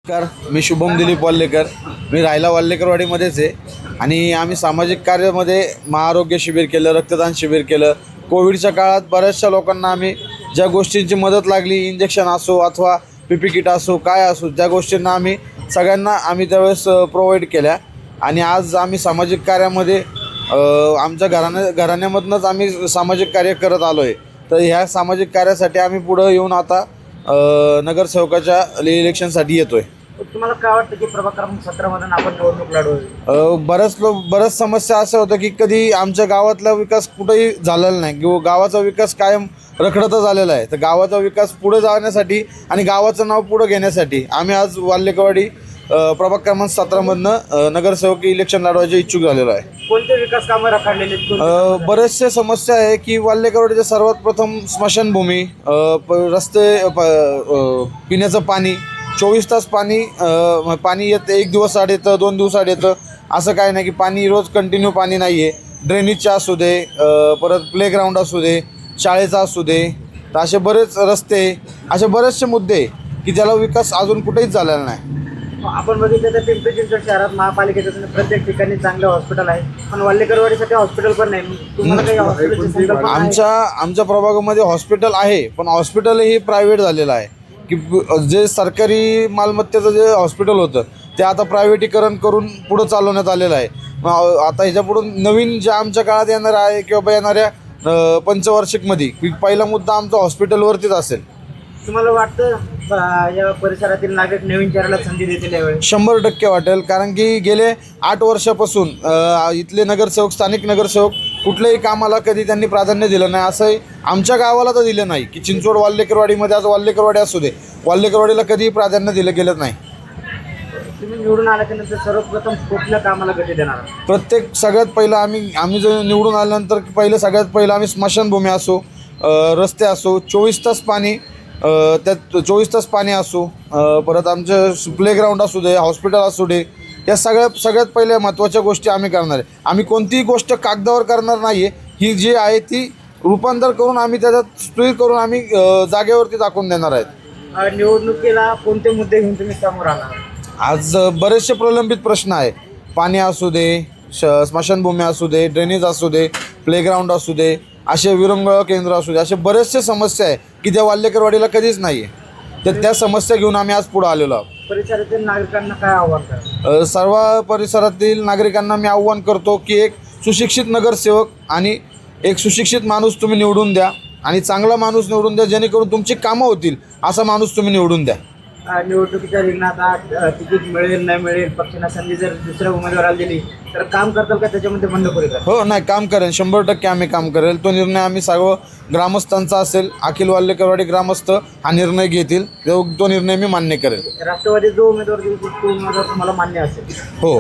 नमस्कार, मी शुभम दिलीप वाल्लेकर. मी राहायला वाल्लेकरवाडीमध्येच आहे आणि आम्ही सामाजिक कार्यामध्ये महाआरोग्य शिबिर केलं, रक्तदान शिबिर केलं. कोविडच्या काळात बऱ्याचशा लोकांना आम्ही ज्या गोष्टींची मदत लागली, इंजेक्शन असो अथवा पी किट असो काय असो, त्या गोष्टींना सगळ्यांना आम्ही त्यावेळेस प्रोव्हाइड केल्या. आणि आज आम्ही सामाजिक कार्यामध्ये आमच्या घराण्यामधूनच आम्ही सामाजिक कार्य करत आलो आहे. तर ह्या सामाजिक कार्यासाठी आम्ही पुढं येऊन आता नगरसेवकाच्या इलेक्शनसाठी येतोय. तुम्हाला काय वाटतं की प्रभाग क्रमांक 17 मधून आपण निवडणूक लढवू? बऱ्याच समस्या असं होतं की कधी आमच्या गावातला विकास कुठेही झालेला नाही किंवा गावाचा विकास कायम रखडतच आलेला आहे. तर गावाचा विकास पुढे जाण्यासाठी आणि गावाचं नाव पुढे घेण्यासाठी आम्ही आज वाल्लेकरवाडी प्रभाग क्रमांक 17 मधनं नगरसेवक इलेक्शन लढवायचे इच्छुक झालेलो आहे. कोणते विकास कामं रखडलेले आहेत? बरेचसे समस्या आहे की वाल्लेकरवाडीचे सर्वात प्रथम स्मशानभूमी, रस्ते, पिण्याचं पाणी, 24 तास पाणी येतं. एक दिवस आड येतं, 2 दिवस आड येतं, असं काय नाही की पाणी रोज कंटिन्यू पाणी नाही आहे. ड्रेनेजचा असू दे, परत प्लेग्राऊंड असू दे, शाळेचा असू दे, तर असे बरेच रस्ते, असे बरेचसे मुद्दे की ज्याला विकास अजून कुठेच झालेला नाही. आपण बघितलं तर पिंपरी चिंचवड शहरात महापालिकेचं प्रत्येक ठिकाणी चांगलं हॉस्पिटल आहे, पण वाल्लेकरवाडीसाठी हॉस्पिटल पण नाही. तुम्हाला काही हॉस्पिटलची संकल्पना आहे? आमच्या प्रभागामध्ये हॉस्पिटल आहे, पण हॉस्पिटलही प्रायव्हेट झालेलं आहे की जे सरकारी मालमत्तेचं जे हॉस्पिटल होतं ते आता प्रायव्हेटीकरण करून पुढं चालवण्यात आलेलं आहे. आता ह्याच्यापुढून नवीन ज्या आमच्या काळात येणार आहे किंवा येणाऱ्या पंचवार्षिकमध्ये पहिला मुद्दा आमचा हॉस्पिटलवरतीच असेल. तुम्हाला वाटतं या परिसरातील नागरिक नवीन चेहऱ्याला संधी देतील यावेळी? 100% वाटेल, कारण की गेले 8 वर्षापासून इथले नगरसेवक, स्थानिक नगरसेवक कुठल्याही कामाला कधी त्यांनी प्राधान्य दिलं नाही. असंही आमच्या गावाला तर दिलं नाही की चिंचवड वाल्लेकरवाडीमध्ये आज वाल्लेकरवाडी असू दे, वाल्लेकरवाडीला कधीही प्राधान्य दिलं गेलं नाही. तुम्ही निवडून आल्याच्यानंतर सर्वप्रथम कुठल्या कामाला गती देणार? सगळ्यात पहिलं आम्ही जर निवडून आल्यानंतर सगळ्यात पहिलं आम्ही स्मशानभूमी असो, रस्ते असो, 24 तास पाणी, त्यात 24 तास पाणी असो, परत आमचं प्लेग्राऊंड असू दे, हॉस्पिटल असू दे, या सगळ्यात पहिल्या महत्त्वाच्या गोष्टी आम्ही करणार आहे. आम्ही कोणतीही गोष्ट कागदावर करणार नाही आहे. ही जी आहे ती रूपांतर करून आम्ही त्याच्यात स्थिर करून आम्ही जागेवरती दाखवून देणार आहेत. निवडणुकीला कोणते मुद्दे घेऊन तुम्ही समोर आला? आज बरेचसे प्रलंबित प्रश्न आहे. पाणी असू दे, स्मशानभूमी असू दे, ड्रेनेज असू दे, प्लेग्राऊंड असू दे, असे विरंगुळा केंद्र असू दे, असे बरेचसे समस्या आहे की त्या वाल्लेकरवाडीला कधीच नाही आहे. तर त्या समस्या घेऊन आम्ही आज पुढे आलेलो आहोत. परिसरातील नागरिकांना काय आव्हान करा? सर्व परिसरातील नागरिकांना मी आव्हान करतो की एक सुशिक्षित नगरसेवक आणि एक सुशिक्षित माणूस तुम्ही निवडून द्या आणि चांगला माणूस निवडून द्या, जेणेकरून तुमची कामं होतील असा माणूस तुम्ही निवडून द्या. निवडणुकीच्या रिंगणात तिकीट मिळेल नाही मिळेल, पक्षांना संधी जर दुसऱ्या उमेदवाराला दिली तर काम करताल का त्याच्यामध्ये बंडखोरी करा? हो, नाही, काम करेल, 100% आम्ही काम करेल. तो निर्णय आम्ही सर्व ग्रामस्थांचा असेल, अखिल वाल्लेकरवाडी ग्रामस्थ हा निर्णय घेतील, तो निर्णय मी मान्य करेल. राष्ट्रवादी जो उमेदवार देईल तो उमेदवार तुम्हाला मान्य असेल? हो.